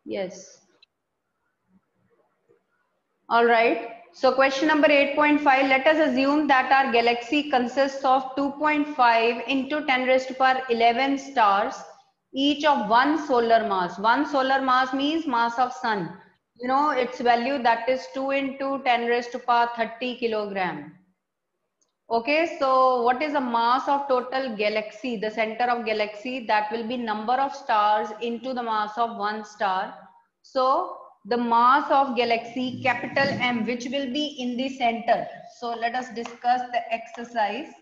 Yes. All right. So question number 8.5, let us assume that our galaxy consists of 2.5 into 10 raised to power 11 stars, each of one solar mass. One solar mass means mass of sun. You know, its value, that is 2 into 10 raised to power 30 kilogram. Okay, so what is the mass of total galaxy, the center of galaxy? That will be number of stars into the mass of one star. So the mass of galaxy, capital M, which will be in the center. So let us discuss the exercise.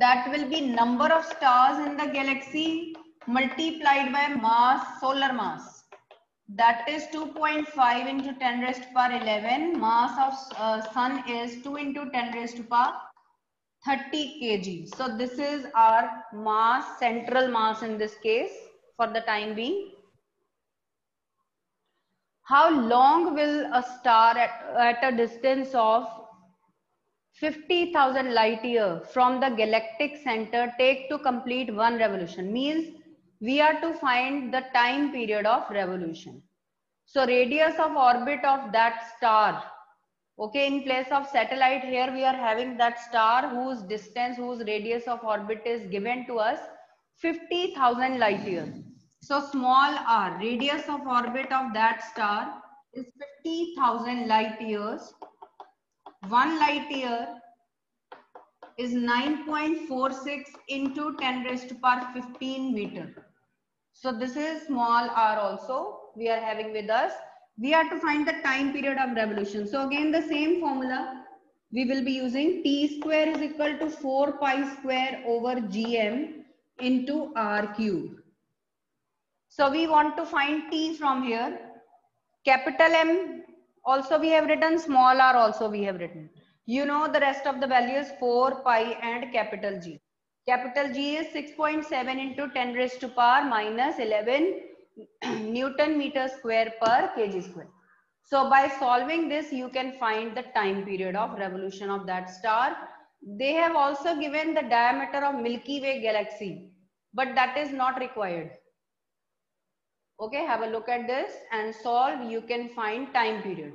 That will be number of stars in the galaxy multiplied by mass, solar mass. That is 2.5 into 10 raised to power 11. Mass of sun is 2 into 10 raised to power 30 kg. So this is our mass, central mass in this case for the time being. How long will a star at a distance of 50,000 light year from the galactic center take to complete one revolution? Means we are to find the time period of revolution. So radius of orbit of that star. Okay, in place of satellite, here we are having that star whose distance, whose radius of orbit is given to us 50,000 light years. So small r, radius of orbit of that star is 50,000 light years. 1 light year is 9.46 into 10 raised to power 15 meter. So this is small r also we are having with us. We are to find the time period of revolution. So again the same formula we will be using. T square is equal to 4 pi square over gm into r cube. So we want to find T from here. Capital M also we have written, small r also we have written. You know the rest of the values 4 pi and capital G. Capital G is 6.7 into 10 raised to power minus 11 Newton meter square per kg square. So by solving this, you can find the time period of revolution of that star. They have also given the diameter of Milky Way galaxy, but that is not required. Okay, have a look at this and solve. You can find time period.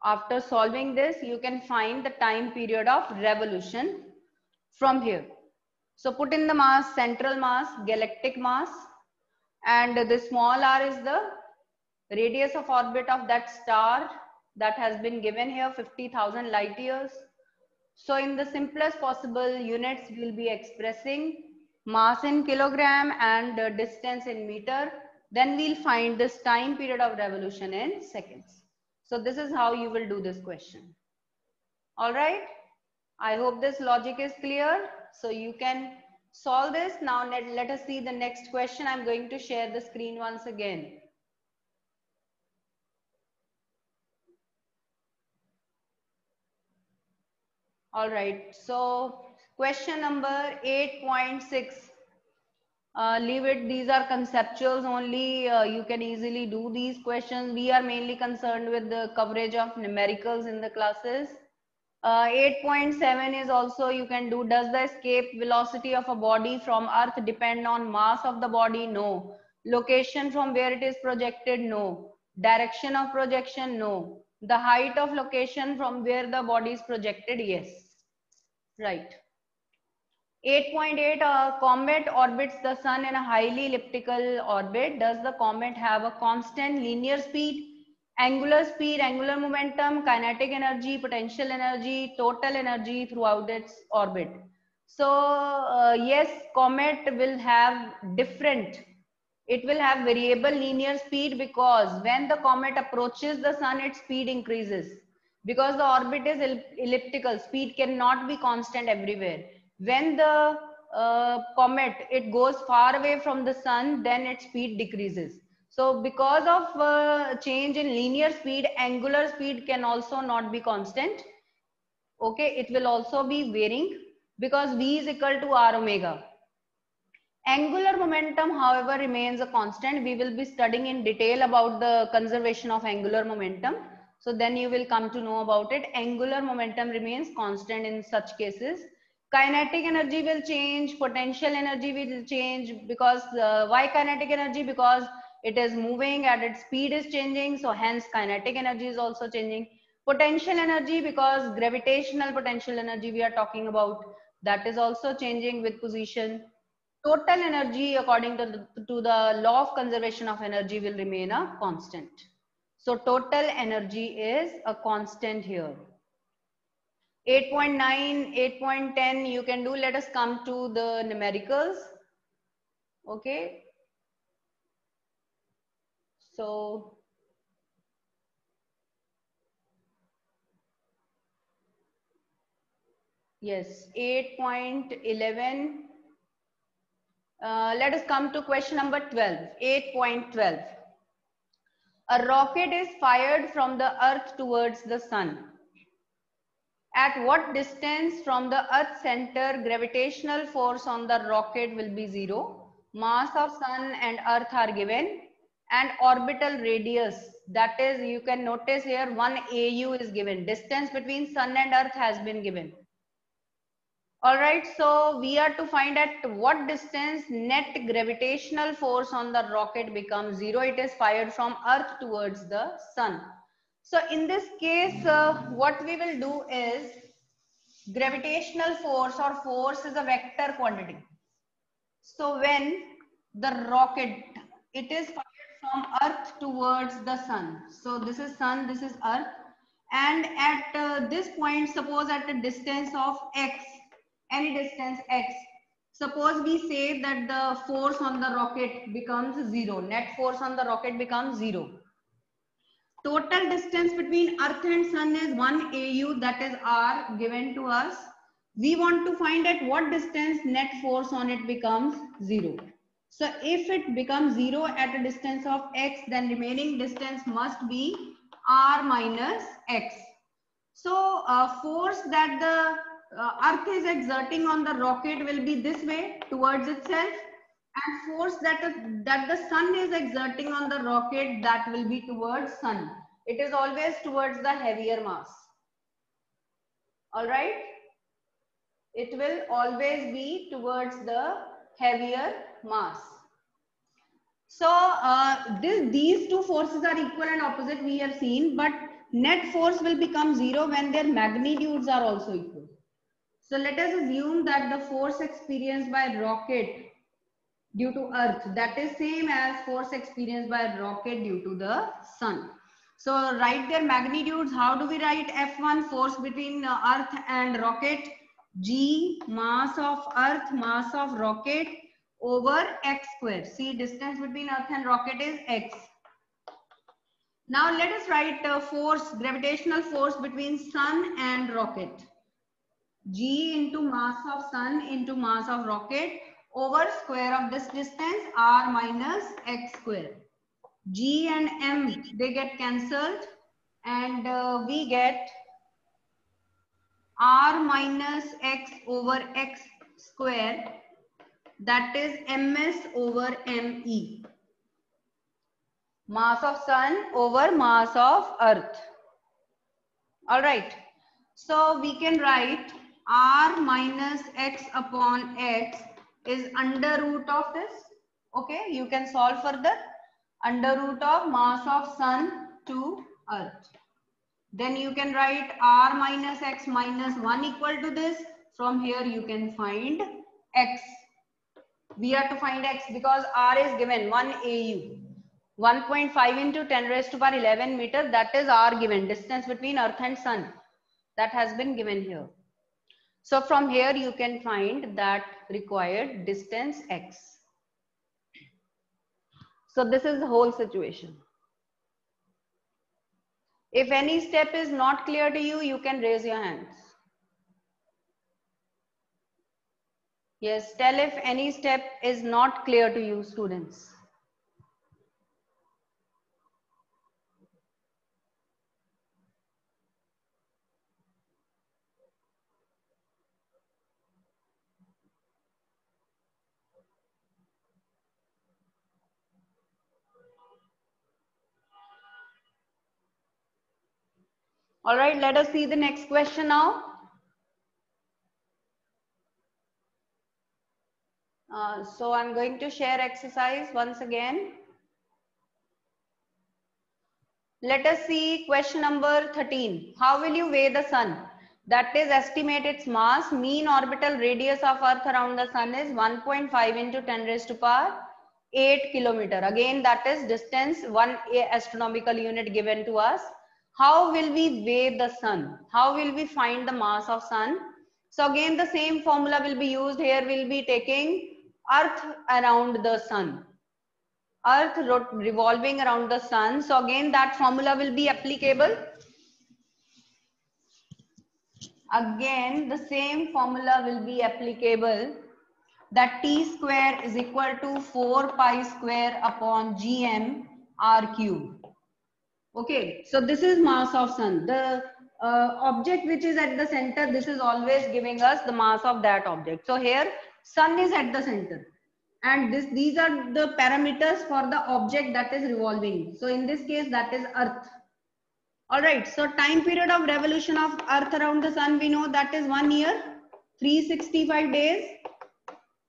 After solving this, you can find the time period of revolution from here. So put in the mass, central mass, galactic mass, and the small r is the radius of orbit of that star that has been given here, 50,000 light years. So in the simplest possible units, we will be expressing mass in kilogram and distance in meter. Then we'll find this time period of revolution in seconds. So this is how you will do this question. All right. I hope this logic is clear. So you can solve this. Now let us see the next question. I'm going to share the screen once again. All right. So question number 8.6. Leave it. These are conceptuals only. You can easily do these questions. We are mainly concerned with the coverage of numericals in the classes. 8.7 is also you can do. Does the escape velocity of a body from Earth depend on mass of the body? No. Location from where it is projected? No. Direction of projection? No. The height of location from where the body is projected? Yes. Right. 8.8, a comet orbits the sun in a highly elliptical orbit. Does the comet have a constant linear speed, angular momentum, kinetic energy, potential energy, total energy throughout its orbit? So yes, comet will have different, it will have variable linear speed, because when the comet approaches the sun, its speed increases. Because the orbit is elliptical, speed cannot be constant everywhere. When the comet, it goes far away from the sun, then its speed decreases. So because of change in linear speed, angular speed can also not be constant. Okay, it will also be varying, because V is equal to R omega. Angular momentum, however, remains a constant. We will be studying in detail about the conservation of angular momentum. So then you will come to know about it. Angular momentum remains constant in such cases. Kinetic energy will change, potential energy will change, because why kinetic energy? Because It is moving and its speed is changing, so hence kinetic energy is also changing. Potential energy, because gravitational potential energy we are talking about, that is also changing with position. Total energy, according to the law of conservation of energy, will remain a constant. So total energy is a constant here. 8.9, 8.10 you can do. Let us come to the numericals. Okay. So yes, 8.11. Let us come to question number 12. 8.12. A rocket is fired from the earth towards the sun. At what distance from the earth center gravitational force on the rocket will be 0? Mass of sun and earth are given, and orbital radius, that is, you can notice here 1 AU is given. Distance between sun and earth has been given. All right, so we are to find at what distance net gravitational force on the rocket becomes 0. It is fired from earth towards the sun. So in this case, what we will do is, gravitational force or force is a vector quantity. So when the rocket, it is fired from earth towards the sun. So this is sun, this is earth. And at this point, suppose at a distance of x, any distance x, suppose we say that the force on the rocket becomes 0. Net force on the rocket becomes 0. Total distance between earth and sun is 1 AU, that is r, given to us. We want to find at what distance net force on it becomes 0. So if it becomes 0 at a distance of x, then remaining distance must be r minus x. So force that the earth is exerting on the rocket will be this way towards itself, and force that the sun is exerting on the rocket, that will be towards sun. It is always towards the heavier mass. All right, it will always be towards the heavier mass. So these two forces are equal and opposite, we have seen, but net force will become 0 when their magnitudes are also equal. So let us assume that the force experienced by rocket due to earth, that is same as force experienced by rocket due to the sun. So write their magnitudes. How do we write F1, force between earth and rocket? G, mass of earth, mass of rocket, over x square. See, distance between earth and rocket is x. Now let us write force, gravitational force between sun and rocket. G into mass of sun into mass of rocket over square of this distance, r minus x square. G and m, they get cancelled, and we get r minus x over x square, that is ms over me. Mass of sun over mass of earth. All right, so we can write r minus x upon x is under root of this. Okay, you can solve further. Under root of mass of sun to earth. Then you can write r minus x minus 1 equal to this. From here you can find x. We have to find x because r is given 1 AU. 1.5 into 10 raised to power 11 meter, that is r given, distance between earth and sun, that has been given here. So from here you can find that required distance x. So this is the whole situation. If any step is not clear to you, you can raise your hands. Yes, tell if any step is not clear to you, students. All right, let us see the next question now. So I'm going to share exercise once again. Let us see question number 13. How will you weigh the sun? That is, estimate its mass. Mean orbital radius of Earth around the sun is 1.5 into 10 raised to power 8 kilometer. Again, that is distance, one astronomical unit given to us. How will we weigh the sun? How will we find the mass of sun? So again, the same formula will be used here. We'll be taking Earth around the sun. Earth revolving around the sun. So again, that formula will be applicable. Again, the same formula will be applicable, that T square is equal to 4 pi square upon Gm R cube. Okay, so this is mass of sun. The object which is at the center, this is always giving us the mass of that object. So here, sun is at the center. And these are the parameters for the object that is revolving. So in this case, that is Earth. All right. So time period of revolution of Earth around the sun, we know that is 1 year, 365 days.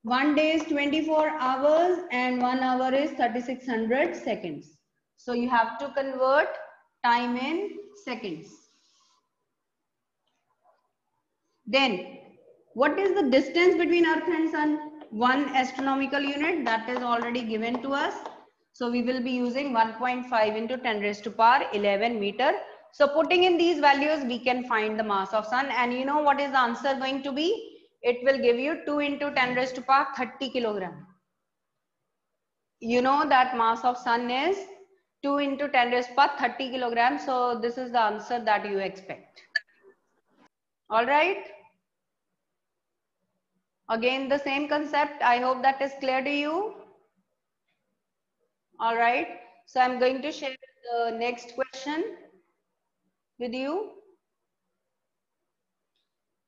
1 day is 24 hours and 1 hour is 3600 seconds. So you have to convert time in seconds. Then what is the distance between Earth and sun? 1 astronomical unit, that is already given to us. So we will be using 1.5 into 10 raised to power 11 meter. So putting in these values, we can find the mass of sun. And you know what is the answer going to be? It will give you 2 into 10 raised to power 30 kilogram. You know that mass of sun is 2 into 10 raised to power 30 kilogram. So this is the answer that you expect. All right. Again, the same concept. I hope that is clear to you. All right. So I'm going to share the next question with you.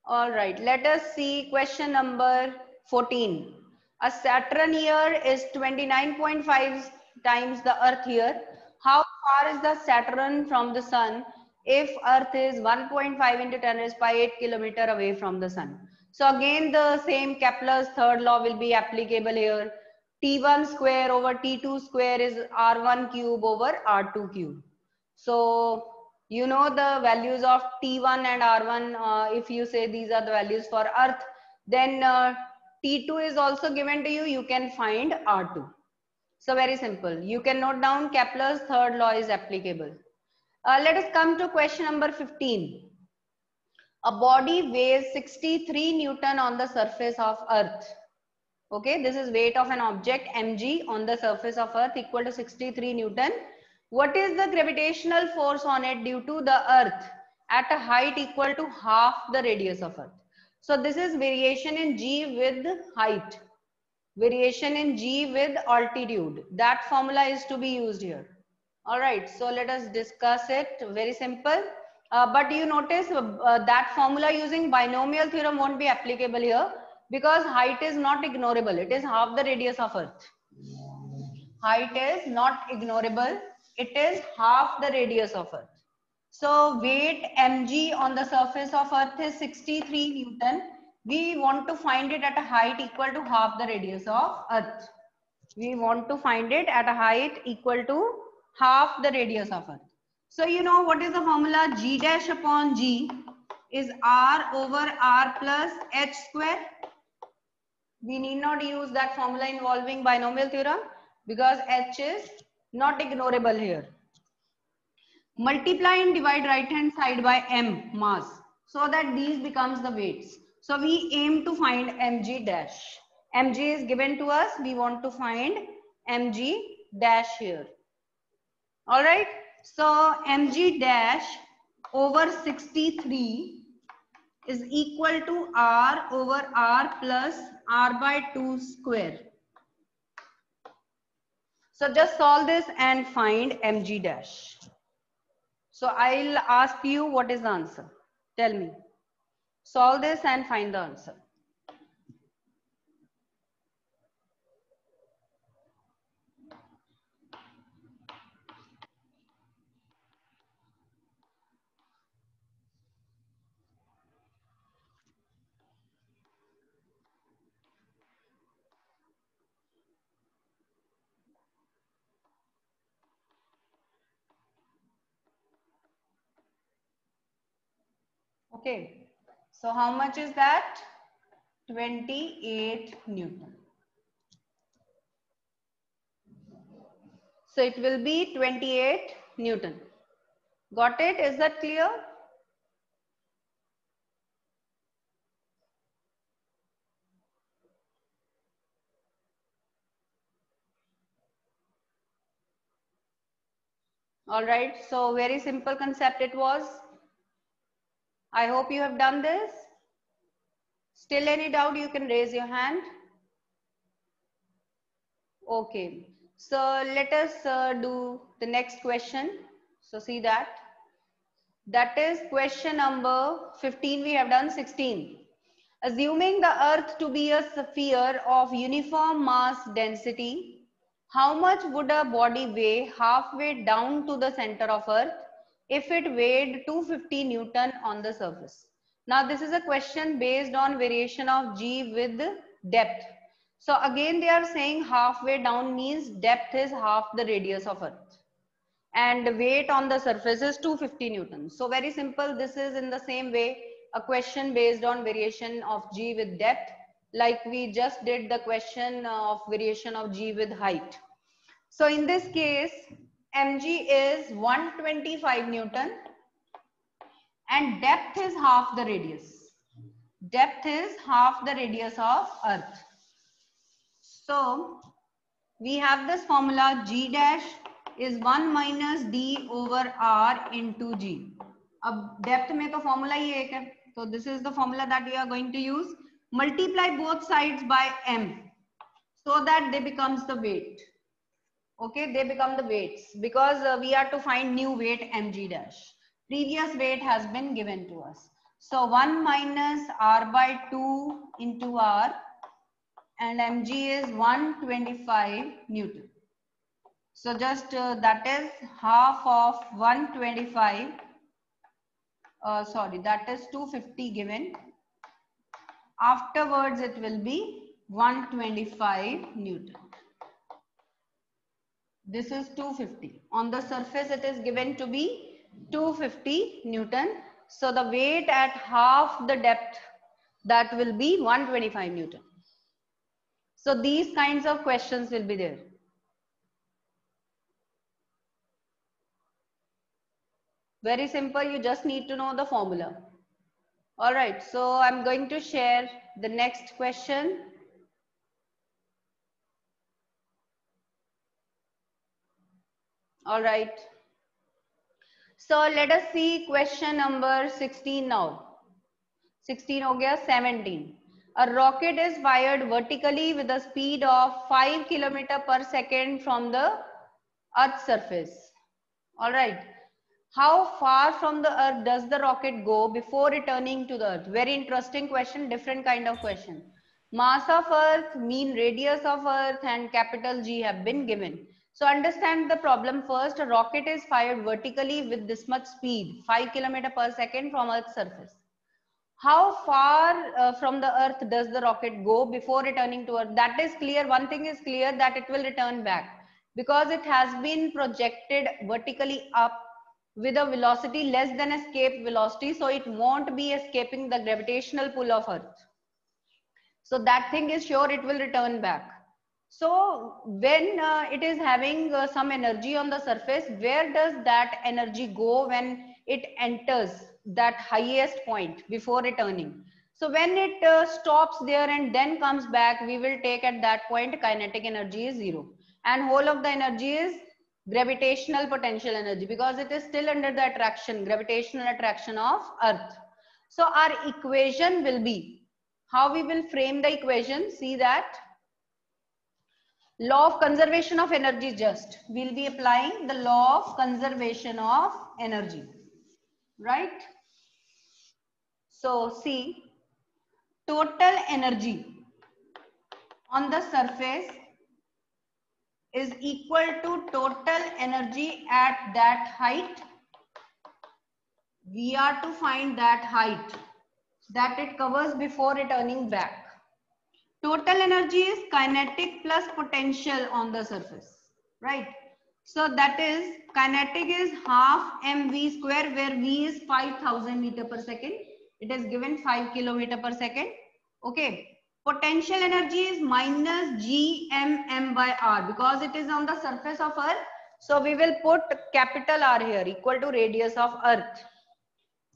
All right. Let us see question number 14. A Saturn year is 29.5 times the Earth year. How far is the Saturn from the sun if Earth is 1.5 into 10 raised by 8 kilometer away from the sun? So again, the same Kepler's third law will be applicable here. T1 square over T2 square is R1 cube over R2 cube. So you know the values of T1 and R1. If you say these are the values for Earth, then T2 is also given to you. You can find R2. So very simple. You can note down Kepler's third law is applicable. Let us come to question number 15. A body weighs 63 Newton on the surface of Earth. Okay, this is weight of an object mg on the surface of Earth equal to 63 Newton. What is the gravitational force on it due to the Earth at a height equal to half the radius of Earth? So this is variation in g with height, variation in g with altitude. That formula is to be used here. All right, so let us discuss it. Very simple. But you notice that formula using binomial theorem won't be applicable here because height is not ignorable. It is half the radius of Earth. Height is not ignorable. It is half the radius of Earth. So weight mg on the surface of Earth is 63 Newton. We want to find it at a height equal to half the radius of Earth. We want to find it at a height equal to half the radius of Earth. So you know what is the formula? G dash upon G is R over R plus H square. We need not use that formula involving binomial theorem because H is not ignorable here. Multiply and divide right hand side by M mass so that these becomes the weights. So we aim to find mg dash. Mg is given to us. We want to find mg dash here. All right. So mg dash over 63 is equal to R over R plus R by 2 square. So just solve this and find mg dash. So I'll ask you what is the answer. Tell me. Solve this and find the answer. Okay. So how much is that? 28 Newton. So it will be 28 Newton. Got it? Is that clear? All right. So very simple concept it was. I hope you have done this. Still any doubt, you can raise your hand. Okay. So let us do the next question. So see that. That is question number 15. We have done 16. Assuming the earth to be a sphere of uniform mass density, how much would a body weigh halfway down to the center of earth if it weighed 250 Newton on the surface? Now this is a question based on variation of g with depth. So again they are saying halfway down means depth is half the radius of earth and weight on the surface is 250 Newtons. So very simple. This is in the same way a question based on variation of g with depth, like we just did the question of variation of g with height. So in this case, mg is 125 Newton and depth is half the radius. Depth is half the radius of earth. So we have this formula g dash is 1 minus d over r into g. अब depth में तो formula ही एक है, so this is the formula that we are going to use. Multiply both sides by m so that they becomes the weight. Okay, they become the weights because we are to find new weight mg dash. Previous weight has been given to us. So 1 minus r by 2 into r and mg is 125 Newton. So just that is half of 125, sorry, that is 250 given. Afterwards it will be 125 Newton. This is 250. On the surface it is given to be 250 Newton. So the weight at half the depth, that will be 125 Newton. So these kinds of questions will be there. Very simple, you just need to know the formula. All right, so I'm going to share the next question. All right. So let us see question number 16 now. 16 ho gaya, 17. A rocket is fired vertically with a speed of 5 km per second from the Earth's surface. All right. How far from the earth does the rocket go before returning to the earth? Very interesting question, different kind of question. Mass of earth, mean radius of earth and capital G have been given. So understand the problem first. A rocket is fired vertically with this much speed, 5 km per second from earth's surface. How far from the earth does the rocket go before returning to earth? That is clear. One thing is clear, that it will return back because it has been projected vertically up with a velocity less than escape velocity, so it won't be escaping the gravitational pull of earth. So that thing is sure, it will return back. So when it is having some energy on the surface, where does that energy go when it enters that highest point before returning? So when it stops there and then comes back, we will take at that point kinetic energy is 0 and whole of the energy is gravitational potential energy, because it is still under the attraction, gravitational attraction of earth. So our equation will be, how we will frame the equation, see that. Law of conservation of energy, just we'll be applying the law of conservation of energy, right? So see, total energy on the surface is equal to total energy at that height. We are to find that height that it covers before returning back. Total energy is kinetic plus potential on the surface, right? So that is, kinetic is half mv square, where v is 5000 meter per second, It is given 5 kilometer per second. Okay. Potential energy is minus gmm by r because it is on the surface of Earth. So we will put capital R here equal to radius of Earth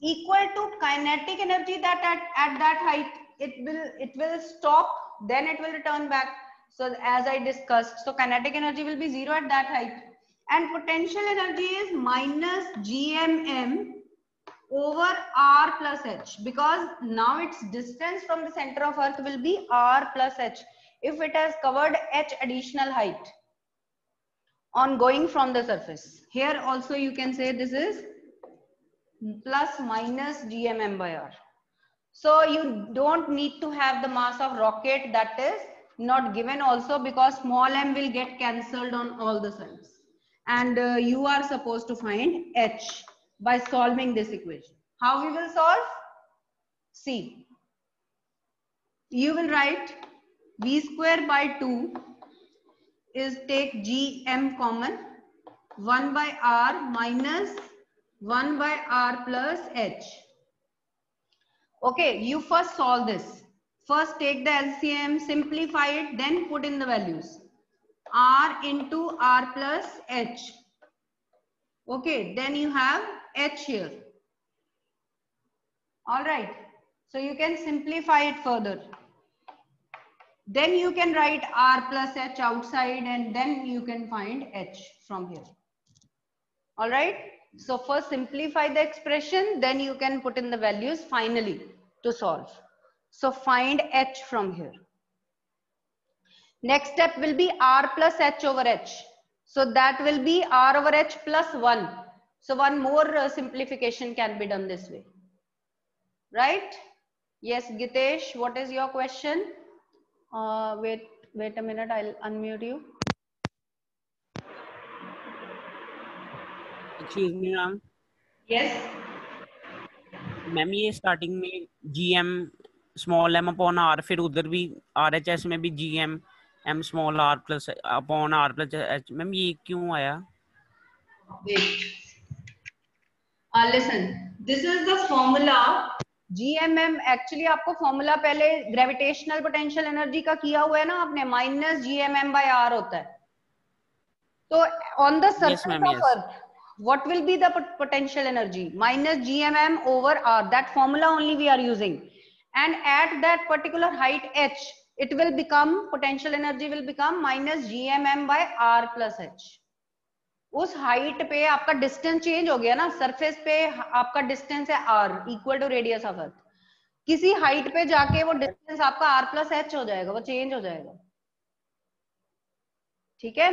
equal to kinetic energy that at that height it will stop, then it will return back. So as I discussed, so kinetic energy will be 0 at that height, and potential energy is minus gmm over r plus h because now its distance from the center of Earth will be r plus h if it has covered h additional height on going from the surface. Here also you can say this is plus minus gmm by r. So you don't need to have the mass of rocket, that is not given also because small m will get cancelled on all the sides. And you are supposed to find h by solving this equation. How we will solve? See, you will write v square by 2 is take gm common 1 by r minus 1 by r plus h. Okay, you first solve this. First take the LCM, simplify it, then put in the values. R into R plus H. Okay, then you have H here. All right, so you can simplify it further. Then you can write R plus H outside and then you can find H from here. All right, so first simplify the expression, then you can put in the values finally to solve. So find H from here. Next step will be R plus H over H. So that will be R over H plus 1. So one more simplification can be done this way. Right? Yes, Gitesh, what is your question? Wait a minute, I'll unmute you. Excuse me ma'am. Yes. Ma'am ये starting में GM small m upon r, फिर उधर भी RHS में भी GM m small r plus upon r plus h. Ma'am ये क्यों आया? Wait. Listen, this is the formula. GMM actually आपको फॉर्मूला पहले ग्रेविटेशनल पोटेंशियल एनर्जी का किया हुआ है ना आपने, माइनस GMM बाय R होता है. तो on the surface of earth what will be the potential energy? Minus gmm over r. That formula only we are using, and at that particular height h, it will become, potential energy will become minus gmm by r plus h. उस height पे आपका distance change हो गया ना, surface पे आपका distance है r equal to radius of earth. किसी हाइट पे जाके वो डिस्टेंस आपका r प्लस h हो जाएगा, वो चेंज हो जाएगा. ठीक है.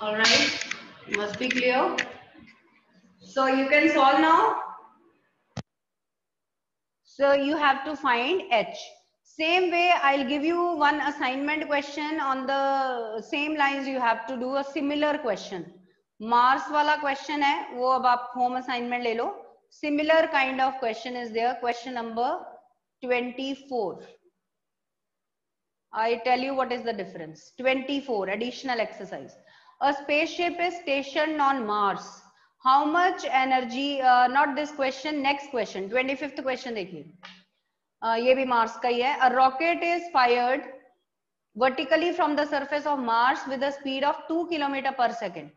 All right, must be clear. So you can solve now. So you have to find H. Same way, I'll give you one assignment question on the same lines. You have to do a similar question. Mars वाला question है, वो अब आप home assignment ले लो. Similar kind of question is there. Question number 24. I tell you what is the difference. 24, additional exercise. A spaceship is stationed on Mars. How much energy, not this question, next question, 25th question देखिए. ये भी Mars का ही है. A rocket is fired vertically from the surface of Mars with a speed of 2 km per second.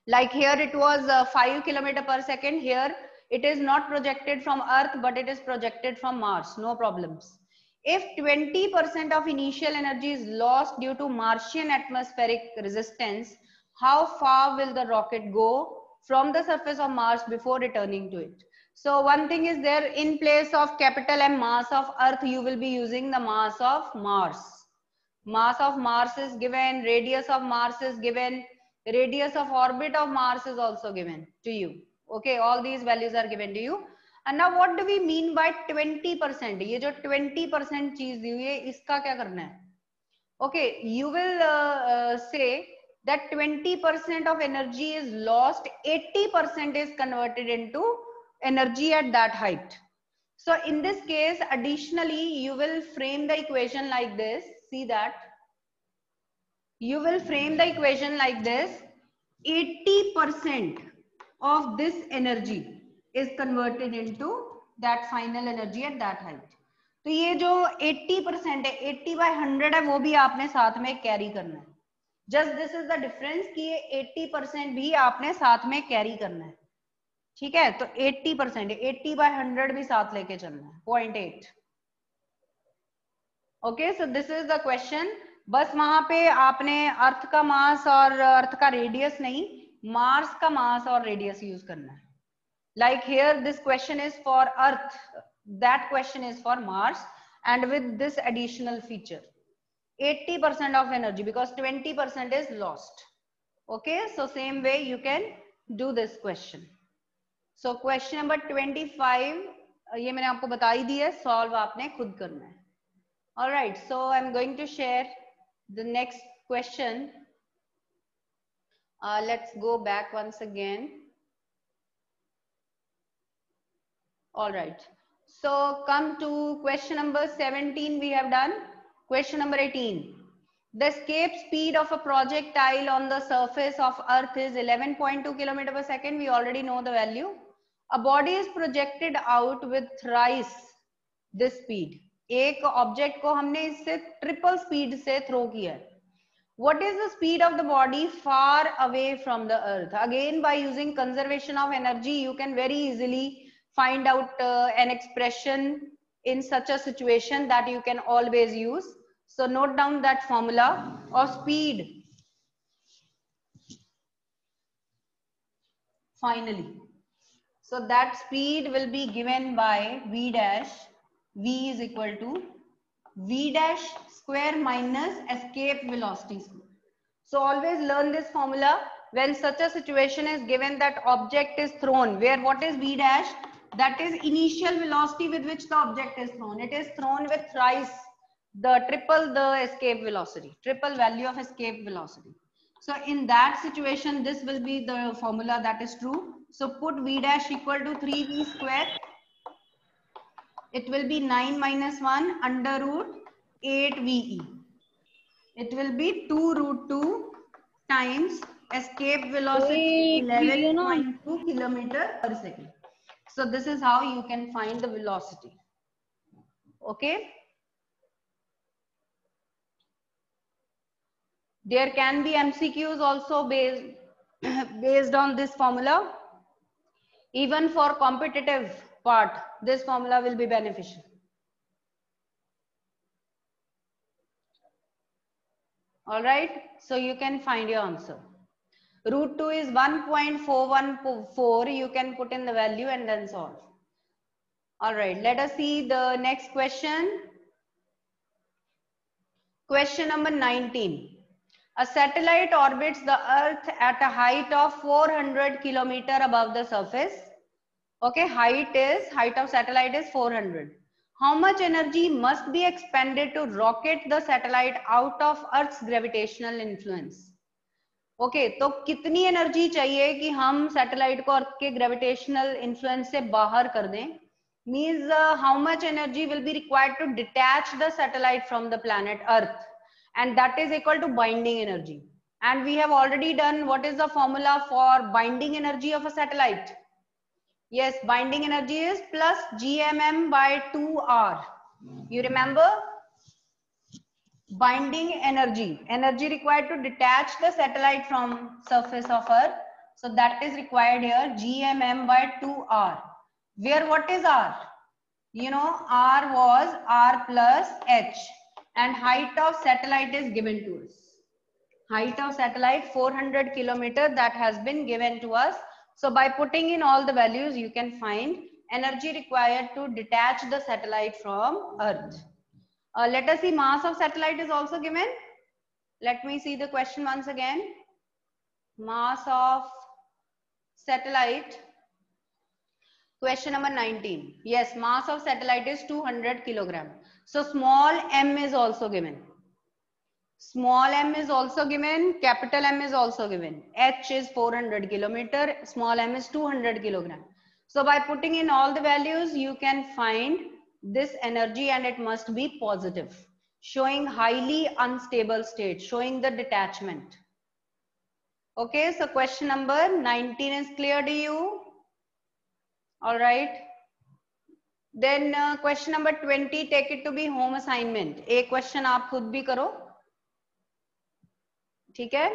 Like here it was 5 km per second. Here it is not projected from Earth, but it is projected from Mars. No problems. If 20% of initial energy is lost due to Martian atmospheric resistance, how far will the rocket go from the surface of Mars before returning to it? So one thing is there, in place of capital M mass of Earth, you will be using the mass of Mars. Mass of Mars is given, radius of Mars is given, radius of orbit of Mars is also given to you. Okay, all these values are given to you. And now what do we mean by 20%? ये जो 20% चीज दी हुई है, इसका क्या करना है? Okay, you will say that 20% of energy is lost, 80% is converted into energy at that height. So in this case, additionally, you will frame the equation like this. See that. You will frame the equation like this. 80% of this energy is converted into that final energy at that height. तो ये जो 80% है, 80/100 है, वो भी आपने साथ में कैरी करना है. Just this is the difference कि ये 80% भी आपने साथ में कैरी करना है. ठीक है, तो 80% 80/100 भी साथ लेके चलना है. 0.8. Okay, so this is the question. बस वहां पे आपने अर्थ का मास और अर्थ का रेडियस नहीं, मार्स का मास और रेडियस यूज करना है. Like here this question is for Earth, that question is for Mars, and with this additional feature 80% of energy because 20% is lost. Okay, so same way you can do this question. So question number 25 ये मैंने आपको बता ही दी है, solve आपने खुद करना है. All right, so I'm going to share the next question. Let's go back once again. All right, so come to question number 17. We have done question number 18. The escape speed of a projectile on the surface of Earth is 11.2 km per second. We already know the value. A body is projected out with thrice this speed. एक object को हमने इससे triple speed से throw किया है. What is the speed of the body far away from the Earth? Again, by using conservation of energy, you can very easily find out an expression in such a situation that you can always use. So note down that formula of speed. Finally, so that speed will be given by v dash. V is equal to v dash square minus escape velocity square. So always learn this formula when such a situation is given that object is thrown, where what is v dash? That is initial velocity with which the object is thrown. It is thrown with thrice the triple the escape velocity, triple value of escape velocity. So in that situation, this will be the formula that is true. So put v dash equal to 3v square. It will be 9 minus 1 under root 8ve. It will be 2 root 2 times escape velocity 11.2 kilometer per second. So this is how you can find the velocity. Okay. There can be MCQs also based on this formula. Even for competitive part, this formula will be beneficial. All right, so you can find your answer. Root 2 is 1.414. You can put in the value and then solve. All right, let us see the next question. Question number 19. A satellite orbits the Earth at a height of 400 kilometer above the surface. Okay, height of satellite is 400. How much energy must be expended to rocket the satellite out of Earth's gravitational influence? Okay, तो कितनी energy चाहिए कि हम satellite को अर्थ के gravitational influence से बाहर कर दें? Means how much energy will be required to detach the satellite from the planet earth, and that is equal to binding energy. And we have already done what is the formula for binding energy of a satellite. Yes, binding energy is plus GMM by 2R. You remember? Binding energy required to detach the satellite from surface of Earth. So that is required here, GMM by 2R. Where what is R? You know, R was R plus H, and height of satellite is given to us. Height of satellite 400 kilometer, that has been given to us. So by putting in all the values, you can find energy required to detach the satellite from Earth. Let us see, mass of satellite is also given. Let me see the question once again. Mass of satellite. Question number 19. Yes, mass of satellite is 200 kilogram. So small m is also given. Small m is also given, capital M is also given. H is 400 kilometer, small m is 200 kilogram. So by putting in all the values, you can find this energy, and it must be positive. showing highly unstable state, showing the detachment. Okay, so question number 19 is clear to you? All right. Then question number 20, take it to be home assignment. एक question आप खुद भी करो, ठीक है?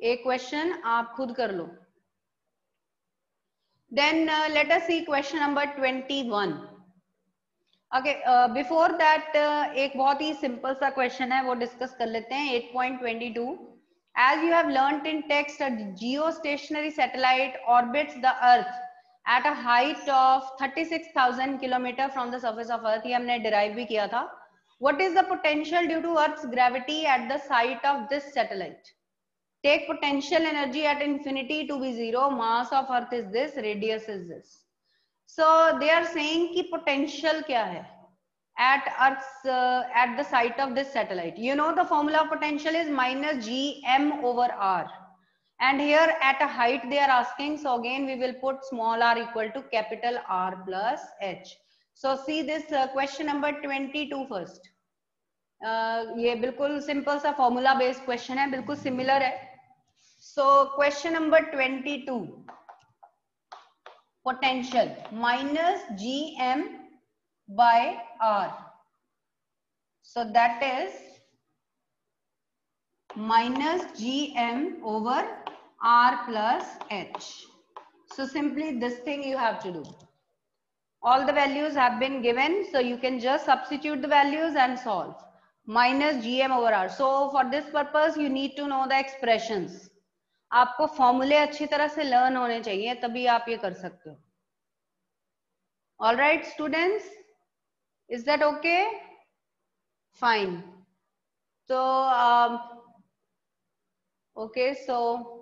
एक question आप खुद कर लो. Then let us see question number 21. Okay, before that एक बहुत ही simple सा question है, वो discuss कर लेते हैं. 8.22. As you have learnt in text, a geostationary satellite orbits the Earth at a height of 36,000 kilometer from the surface of Earth. ये हमने derive भी किया था. What is the potential due to Earth's gravity at the site of this satellite? Take potential energy at infinity to be 0. Mass of Earth is this, radius is this. So they are saying कि potential क्या है at Earth's at the site of this satellite. You know the formula of potential is minus gm over r. And here at a height they are asking. So again we will put small r equal to capital R plus h. So see this question number 22 first. ये बिल्कुल simple सा formula based question है, बिल्कुल similar है. So question number 22. Potential minus gm by r. So that is minus gm over r plus h. So simply this thing you have to do. All the values have been given, so you can just substitute the values and solve. Minus gm over r. So for this purpose you need to know the expressions. आपको फॉर्मूले अच्छी तरह से learn होने चाहिए, तभी आप ये कर सकते हो. All right, students, is that okay? Fine. So okay, so